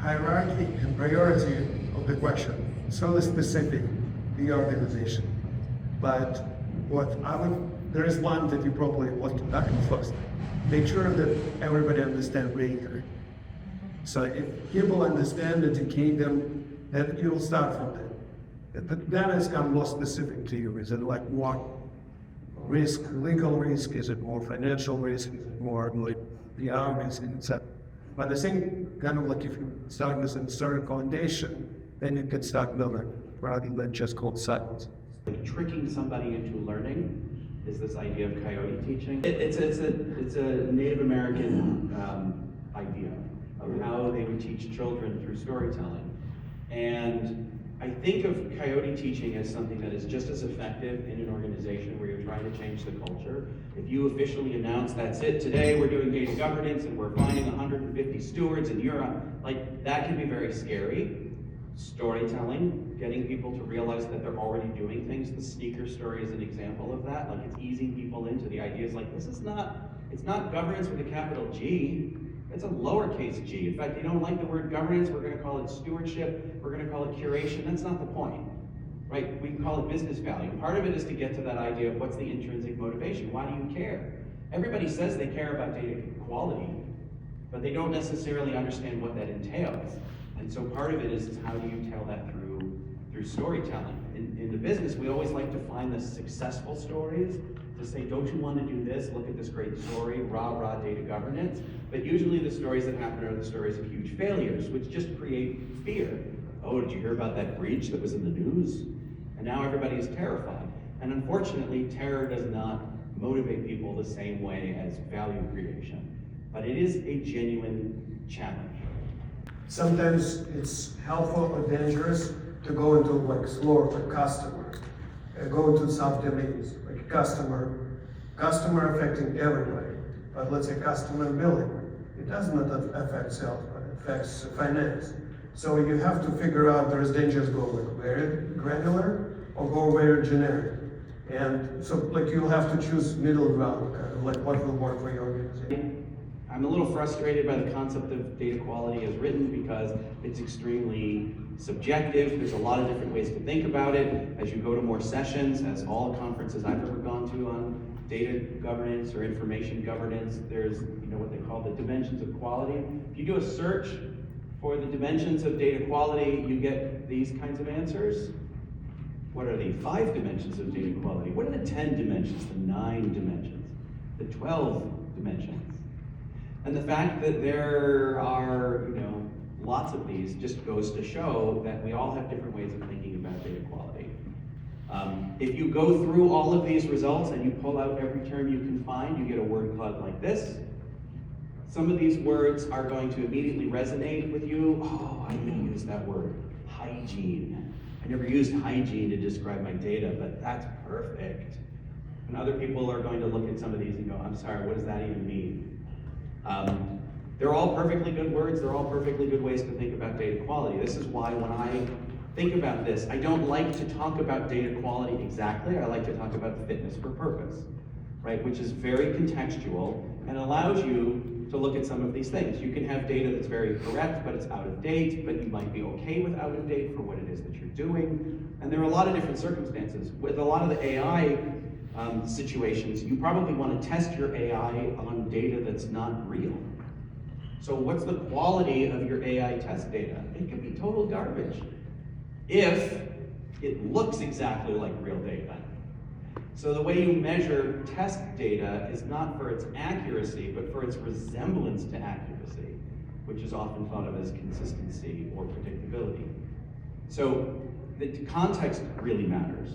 hierarchy and priority of the question. It's only specific, the organization. But there is one that you probably want to tackle first. Make sure that everybody understands rigor. So if people understand the kingdom, then you'll start from there. But then it's come more specific to you. Is it like what risk, legal risk? Is it more financial risk? Is it more like the risk, etc.? But the same kind of like if you start with a certain foundation, then you can start building rather than just cold silence. Like tricking somebody into learning is this idea of Coyote teaching. It's a Native American idea of how they would teach children through storytelling. And I think of Coyote teaching as something that is just as effective in an organization where you're trying to change the culture. If you officially announce, that's it, today we're doing data governance and we're finding 150 stewards and you're on, like, that can be very scary. Storytelling, getting people to realize that they're already doing things. The sneaker story is an example of that. Like, it's easing people into the ideas like, it's not governance with a capital G. It's a lowercase g. In fact, you don't like the word governance, we're going to call it stewardship, we're going to call it curation. That's not the point, right? We can call it business value. Part of it is to get to that idea of what's the intrinsic motivation. Why do you care? Everybody says they care about data quality, but they don't necessarily understand what that entails. And so part of it is how do you tell that through storytelling. In the business, we always like to find the successful stories to say, don't you want to do this? Look at this great story, rah, data governance. But usually the stories that happen are the stories of huge failures, which just create fear. Oh, did you hear about that breach that was in the news? And now everybody is terrified. And unfortunately, terror does not motivate people the same way as value creation. But it is a genuine challenge. Sometimes it's helpful or dangerous to go into like explore the customer, go into subdomains like customer affecting everybody. But let's say customer billing, it does not affect sales, but it affects finance. So you have to figure out there's dangers go like very granular or go very generic. And so like you'll have to choose middle ground, kind of like what will work for your organization. I'm a little frustrated by the concept of data quality as written because it's extremely subjective. There's a lot of different ways to think about it. As you go to more sessions, as all conferences I've ever gone to on data governance or information governance, there's what they call the dimensions of quality. If you do a search for the dimensions of data quality, you get these kinds of answers. What are the 5 dimensions of data quality? What are the 10 dimensions, the 9 dimensions, the 12 dimensions? And the fact that there are, lots of these just goes to show that we all have different ways of thinking about data quality. If you go through all of these results and you pull out every term you can find, you get a word cloud like this. Some of these words are going to immediately resonate with you. Oh, I didn't use that word, hygiene. I never used hygiene to describe my data, but that's perfect. And other people are going to look at some of these and go, I'm sorry, what does that even mean? They're all perfectly good words. They're all perfectly good ways to think about data quality. This is why when I think about this, I don't like to talk about data quality exactly. I like to talk about fitness for purpose, right? Which is very contextual and allows you to look at some of these things. You can have data that's very correct, but it's out of date, but you might be okay with out of date for what it is that you're doing. And there are a lot of different circumstances. With a lot of the AI situations, you probably want to test your AI on data that's not real. So what's the quality of your AI test data? It could be total garbage if it looks exactly like real data. So the way you measure test data is not for its accuracy, but for its resemblance to accuracy, which is often thought of as consistency or predictability. So the context really matters.